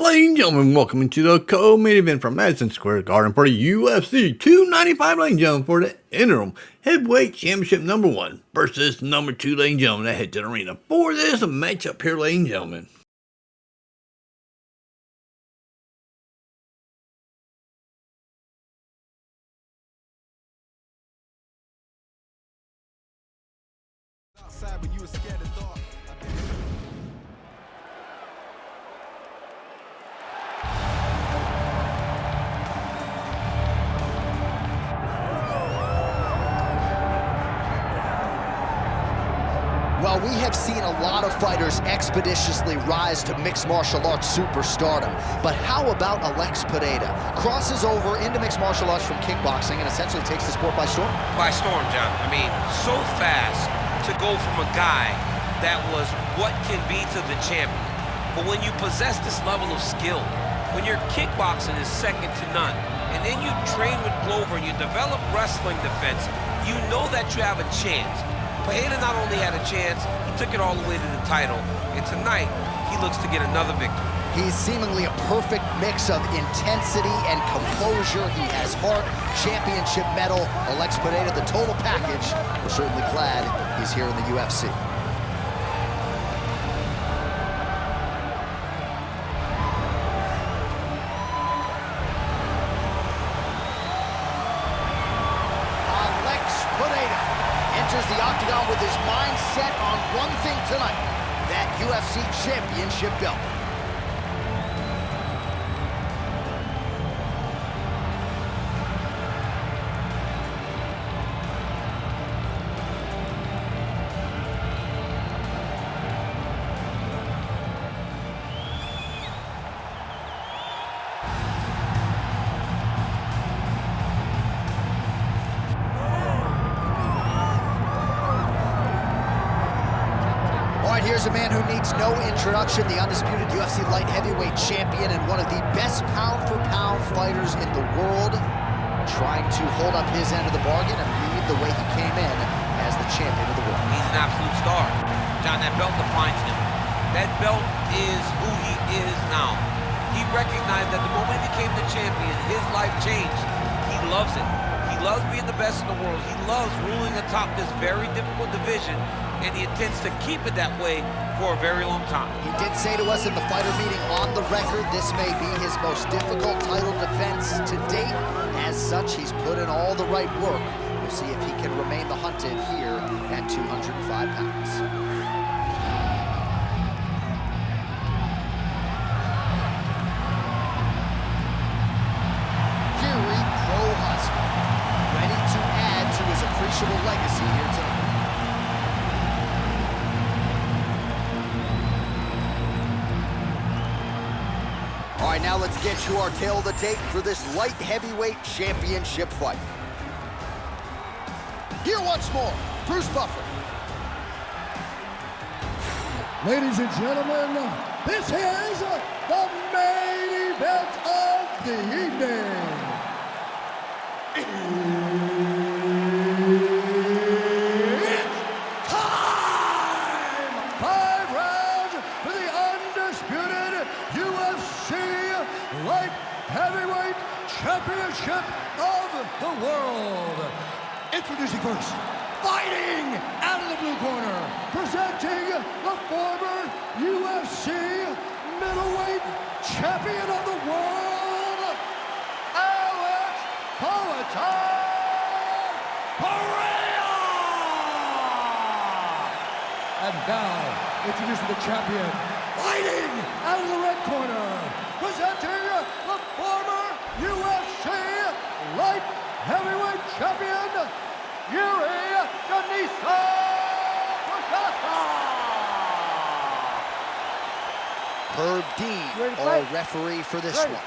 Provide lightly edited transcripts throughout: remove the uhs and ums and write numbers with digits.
Ladies and gentlemen, welcome into the co-main event from Madison Square Garden for the UFC 295, ladies and gentlemen, for the interim heavyweight championship number 1 versus number 2, ladies and gentlemen, that head to the arena for this matchup here, ladies and gentlemen. When you were scared of thought. Well, we have seen a lot of fighters expeditiously rise to mixed martial arts superstardom. But how about Alex Pereira? Crosses over into mixed martial arts from kickboxing and essentially takes the sport by storm? By storm, John. I mean, so fast to go from a guy that was what can be to the champion. But when you possess this level of skill, when your kickboxing is second to none, and then you train with Glover and you develop wrestling defense, you know that you have a chance. Pereira not only had a chance, he took it all the way to the title, and tonight, he looks to get another victory. He's seemingly a perfect mix of intensity and composure. He has heart, championship medal, Alex Pereira, the total package. We're certainly glad he's here in the UFC. Enters the octagon with his mind set on one thing tonight, that UFC championship belt. Here's a man who needs no introduction, the undisputed UFC light heavyweight champion and one of the best pound-for-pound fighters in the world, trying to hold up his end of the bargain and lead the way he came in as the champion of the world. He's an absolute star. John, that belt defines him. That belt is who he is now. He recognized that the moment he became the champion, his life changed. He loves it. He loves being the best in the world. He loves ruling atop this very difficult division, and he intends to keep it that way for a very long time. He did say to us in the fighter meeting on the record, this may be his most difficult title defense to date. As such, he's put in all the right work. We'll see if he can remain the hunted here at 205 pounds. Jiri Prochazka, ready to add to his appreciable legacy here tonight. All right, now let's get you our tale of the tape for this light heavyweight championship fight. Here once more, Bruce Buffer. Ladies and gentlemen, this is the main event of the evening. It's time! 5 rounds for the undisputed UFC Light Heavyweight Championship of the world. Introducing first, fighting out of the blue corner, presenting the former UFC middleweight champion of the world, Alex Pereira! And now, introducing the champion, fighting out of the red corner, presenting the former UFC light heavyweight champion, Jiri Prochazka! Herb Dean, our referee for this one.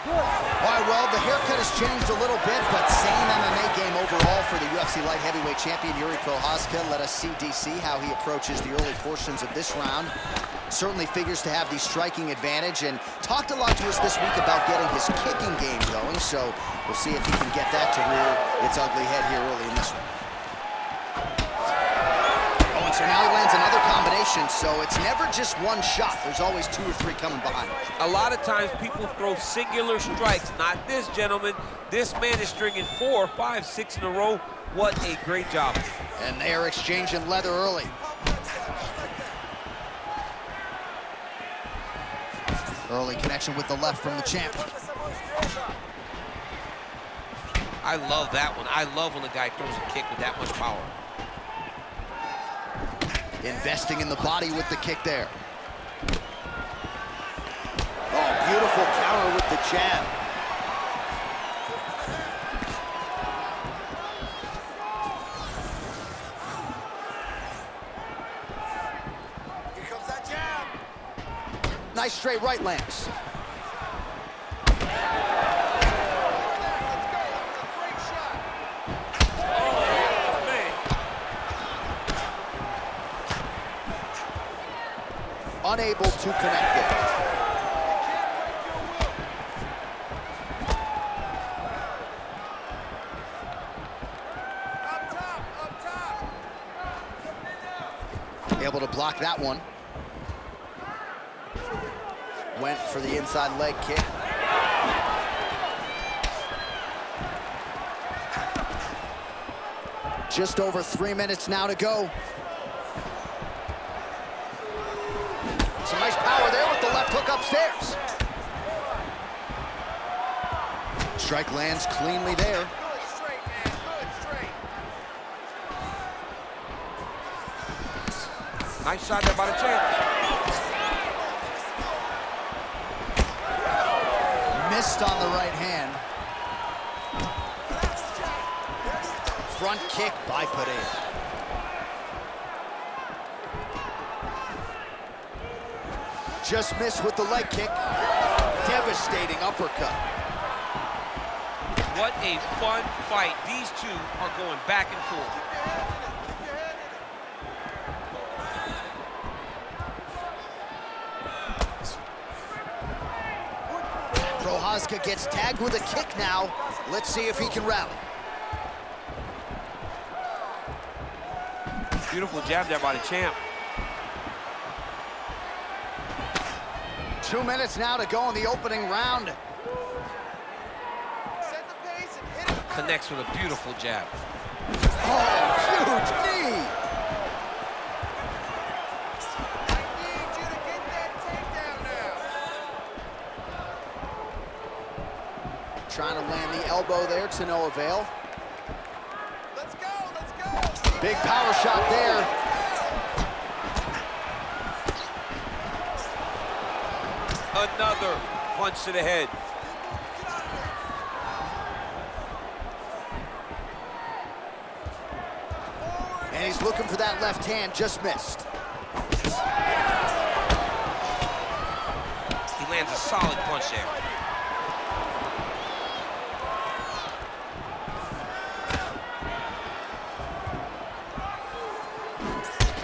All right, well, the haircut has changed a little bit, but same MMA game overall for the UFC light heavyweight champion, Jiri Prochazka. Let us see, DC, how he approaches the early portions of this round. Certainly figures to have the striking advantage, and talked a lot to us this week about getting his kicking game going, so we'll see if he can get that to rear its ugly head here early in this one. So now he lands another combination, so it's never just one shot. There's always 2 or 3 coming behind. A lot of times people throw singular strikes. Not this gentleman. This man is stringing 4, 5, 6 in a row. What a great job. And they are exchanging leather early. Early connection with the left from the champ. I love that one. I love when the guy throws a kick with that much power. Investing in the body with the kick there. Oh, beautiful counter with the jab. Here comes that jab. Nice straight right lands. Unable to connect it. Up top. Able to block that one. Went for the inside leg kick. Just over 3 minutes now to go. Some nice power there with the left hook upstairs. Strike lands cleanly there. Good straight, man. Good straight. Nice shot there by the champ. Missed on the right hand. Front kick by Pereira. Just missed with the leg kick. Devastating uppercut. What a fun fight. These two are going back and forth. Prochazka gets tagged with a kick now. Let's see if he can rally. Beautiful jab there by the champ. 2 minutes now to go in the opening round. Set the pace and hit it. Connects with a beautiful jab. Oh, huge knee. I need you to get that takedown now. Trying to land the elbow there to no avail. Let's go, let's go. Big power shot there. Another punch to the head. And he's looking for that left hand, just missed. He lands a solid punch there.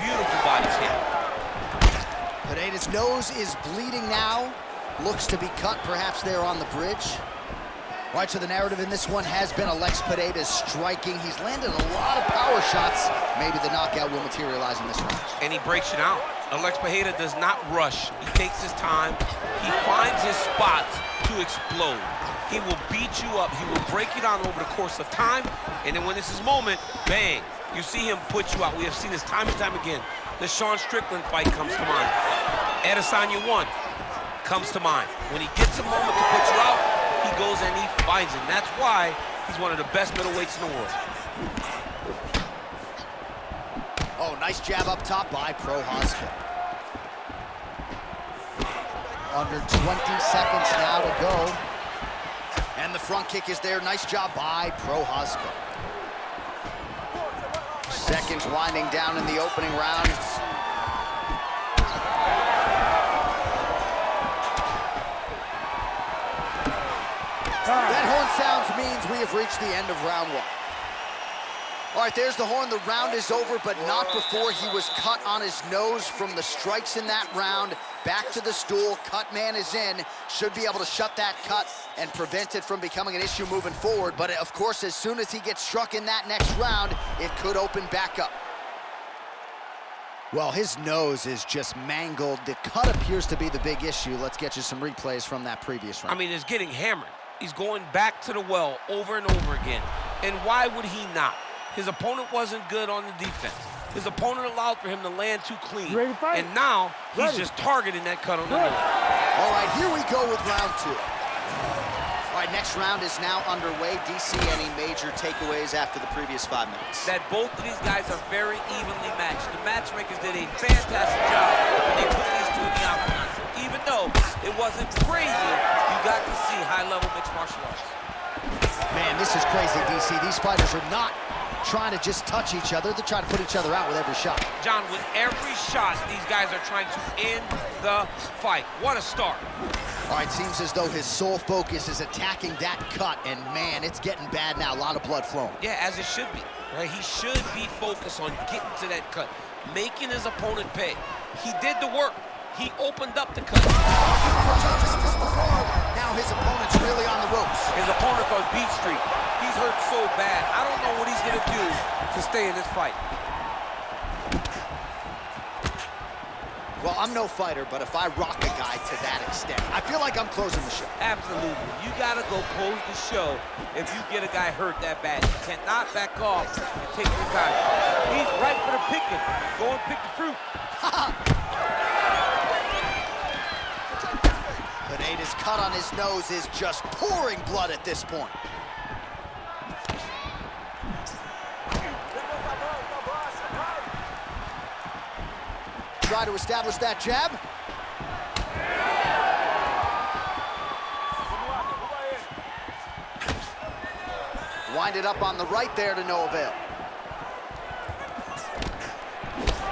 Beautiful body tip. Pereira's nose is bleeding now. Looks to be cut, perhaps there on the bridge. All right, so the narrative in this one has been Alex Pereira's striking. He's landed a lot of power shots. Maybe the knockout will materialize in this match. And he breaks it out. Alex Pereira does not rush. He takes his time. He finds his spots to explode. He will beat you up. He will break you down over the course of time. And then when it's his moment, bang, you see him put you out. We have seen this time and time again. The Sean Strickland fight comes to mind. Adesanya 1 comes to mind. When he gets a moment to put you out, he goes and he finds it. And that's why he's one of the best middleweights in the world. Oh, nice jab up top by Prochazka. Under 20 seconds now to go. And the front kick is there. Nice job by Prochazka. Seconds winding down in the opening round. That horn sounds means we have reached the end of round 1. All right, there's the horn. The round is over, but not before he was cut on his nose from the strikes in that round. Back to the stool. Cut man is in. Should be able to shut that cut and prevent it from becoming an issue moving forward. But, of course, as soon as he gets struck in that next round, it could open back up. Well, his nose is just mangled. The cut appears to be the big issue. Let's get you some replays from that previous round. I mean, it's getting hammered. He's going back to the well over and over again. And why would he not? His opponent wasn't good on the defense. His opponent allowed for him to land too clean. And now he's just targeting that cut on the nose. All right, here we go with round 2. All right, next round is now underway. DC, any major takeaways after the previous 5 minutes? That both of these guys are very evenly matched. The matchmakers did a fantastic job when they put these two in the octagon. Even though it wasn't crazy, you got to see high-level mixed martial arts. Man, this is crazy, DC. These fighters are not trying to just touch each other. They're trying to put each other out with every shot. John, with every shot, these guys are trying to end the fight. What a start. All right, seems as though his sole focus is attacking that cut, and man, it's getting bad now. A lot of blood flowing. Yeah, as it should be. Right? He should be focused on getting to that cut, making his opponent pay. He did the work. He opened up the cut. Now his opponent's really on the ropes. His opponent's on beat street. He's hurt so bad. I don't know what he's going to do to stay in this fight. Well, I'm no fighter, but if I rock a guy to that extent, I feel like I'm closing the show. Absolutely. You got to go close the show if you get a guy hurt that bad. You cannot back off and take your time. He's right for the picking. Go and pick the fruit. Pineda's cut on his nose is just pouring blood at this point. Try to establish that jab. Wind it up on the right there to no avail.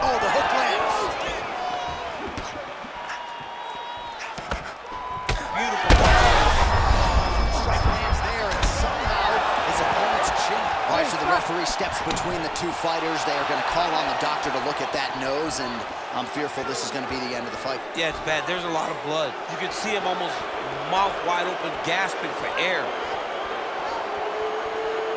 Oh, the hook lands. Beautiful. Strike lands there, and somehow his opponent's chin. All right, so the referee steps between the two fighters. They are going to call on the doctor to look at that nose, and I'm fearful this is going to be the end of the fight. Yeah, it's bad. There's a lot of blood. You can see him almost mouth wide open, gasping for air.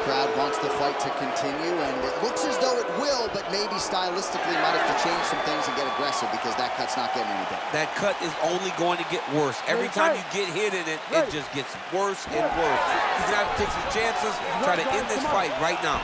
Crowd wants the fight to continue, and it looks as though it will, but maybe stylistically might have to change some things and get aggressive because that cut's not getting any better. That cut is only going to get worse. Every time you get hit in it, it just gets worse and worse. He's going to have to take some chances, try to end this fight right now.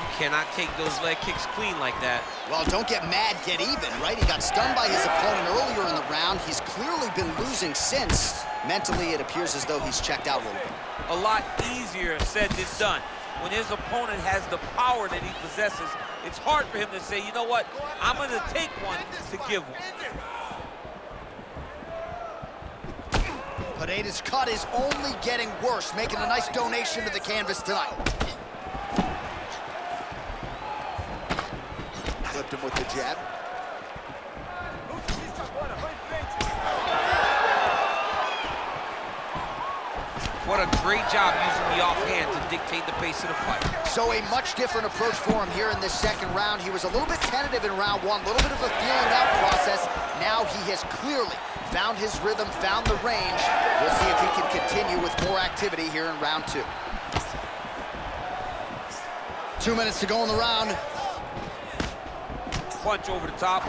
You cannot take those leg kicks clean like that. Well, don't get mad, get even, right? He got stunned by his opponent earlier in the round. He's clearly been losing since. Mentally, it appears as though he's checked out a little bit. A lot easier said than done. When his opponent has the power that he possesses, it's hard for him to say, you know what, I'm going to take one to give one. Pineda's cut is only getting worse, making a nice donation to the canvas tonight. Flipped him with the jab. What a great job using the offhand to dictate the pace of the fight. So a much different approach for him here in this second round. He was a little bit tentative in round 1, a little bit of a feeling out process. Now he has clearly found his rhythm, found the range. We'll see if he can continue with more activity here in round 2. 2 minutes to go in the round. Punch over the top.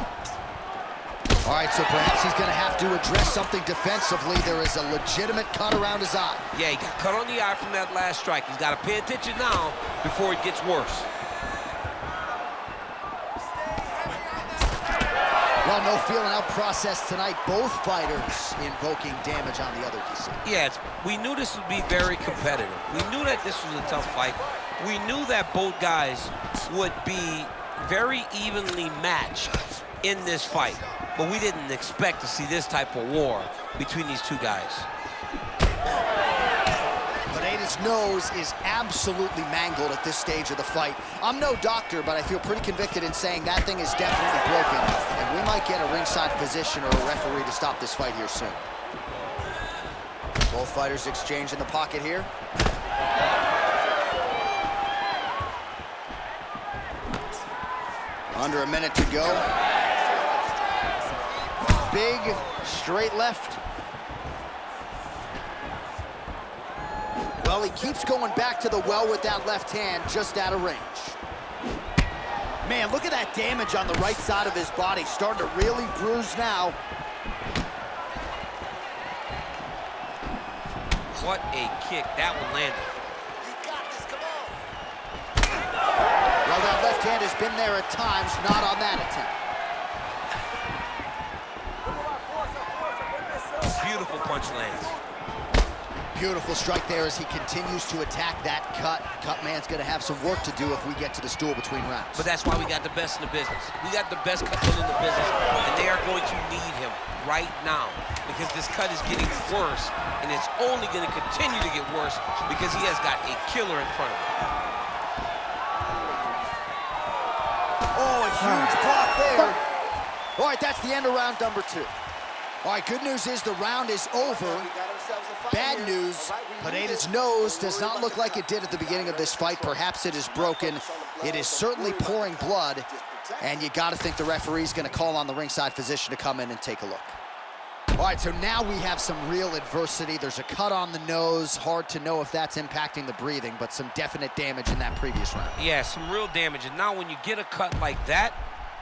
All right, so perhaps he's going to have to address something defensively. There is a legitimate cut around his eye. Yeah, he got cut on the eye from that last strike. He's got to pay attention now before it gets worse. Well, no feeling out process tonight. Both fighters invoking damage on the other DC. Yeah, we knew this would be very competitive. We knew that this was a tough fight. We knew that both guys would be very evenly matched in this fight. But we didn't expect to see this type of war between these two guys. Pineda's nose is absolutely mangled at this stage of the fight. I'm no doctor, but I feel pretty convicted in saying that thing is definitely broken, and we might get a ringside physician or a referee to stop this fight here soon. Both fighters exchange in the pocket here. Under a minute to go. Big, straight left. Well, he keeps going back to the well with that left hand, just out of range. Man, look at that damage on the right side of his body. Starting to really bruise now. What a kick. That one landed. You got this, come on. Well, that left hand has been there at times, not on that attempt. Beautiful punch lands. Beautiful strike there as he continues to attack that cut. Cut man's going to have some work to do if we get to the stool between rounds. But that's why we got the best in the business. We got the best cut in the business, and they are going to need him right now because this cut is getting worse, and it's only going to continue to get worse because he has got a killer in front of him. Oh, a huge block there. All right, that's the end of round number 2. All right, good news is the round is over. Bad news, Pereira's nose does not look like it did at the beginning of this fight. Perhaps it is broken. It is certainly pouring blood, and you got to think the referee's going to call on the ringside physician to come in and take a look. All right, so now we have some real adversity. There's a cut on the nose. Hard to know if that's impacting the breathing, but some definite damage in that previous round. Yeah, some real damage. And now when you get a cut like that,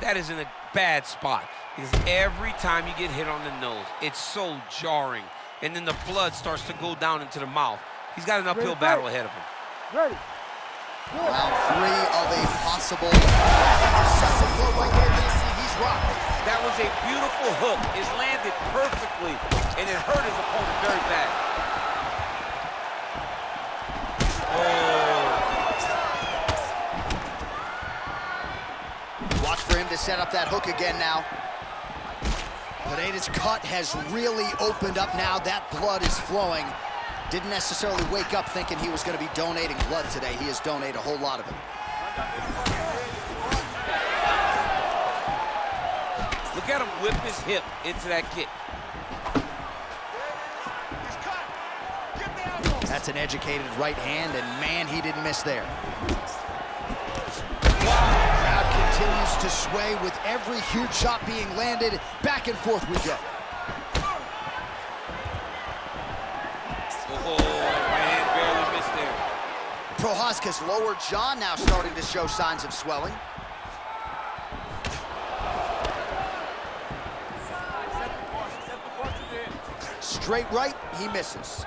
that is in a bad spot. Because every time you get hit on the nose, it's so jarring. And then the blood starts to go down into the mouth. He's got an uphill battle ahead of him. Round 3 of a possible decisive blow right there. He's rocked. That was a beautiful hook. It landed perfectly, and it hurt his opponent very bad. Oh. Watch for him to set up that hook again now. Pereira's cut has really opened up now. That blood is flowing. Didn't necessarily wake up thinking he was going to be donating blood today. He has donated a whole lot of it. Look at him whip his hip into that kick. That's an educated right hand, and man, he didn't miss there. Crowd continues to sway with every huge shot being landed. Back and forth we go. Oh, right hand barely missed there. Prochazka's lower jaw now starting to show signs of swelling. Straight right, he misses.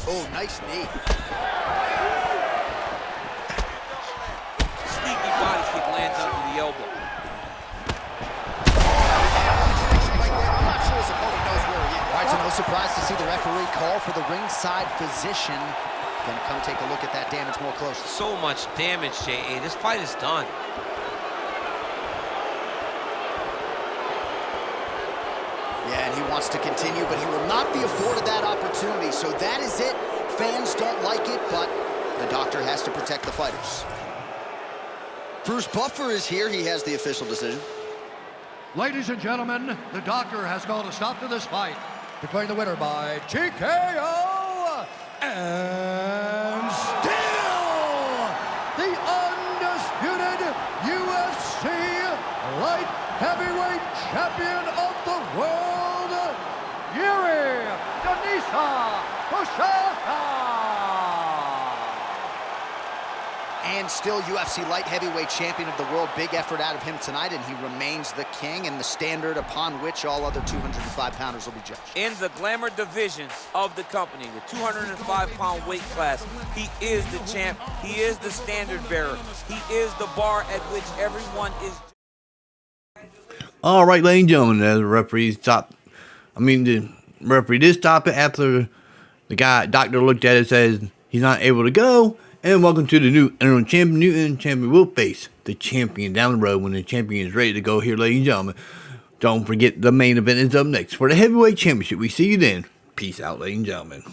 Oh, nice knee. Sneaky body kick lands under the elbow. I'm not sure his opponent knows where he is. All right, so no surprise to see the referee call for the ringside physician. Gonna come take a look at that damage more closely. So much damage, J.A. This fight is done. Yeah, and he wants to continue, but he will not be afforded that opportunity. So that is it. Fans don't like it, but the doctor has to protect the fighters. Bruce Buffer is here. He has the official decision. Ladies and gentlemen, the doctor has called a stop to this fight, declaring the winner by TKO. And still, the undisputed UFC light heavyweight champion of the world, Jiri Prochazka. And still UFC light heavyweight champion of the world. Big effort out of him tonight, and he remains the king and the standard upon which all other 205-pounders will be judged. In the glamour division of the company, the 205-pound weight class, he is the champ. He is the standard bearer. He is the bar at which everyone is. All right, ladies and gentlemen, the referee stopped. The referee did stop it after the doctor looked at it and says he's not able to go. And welcome to the new interim champion. New interim champion will face the champion down the road when the champion is ready to go here, ladies and gentlemen. Don't forget the main event is up next for the heavyweight championship. We see you then. Peace out, ladies and gentlemen.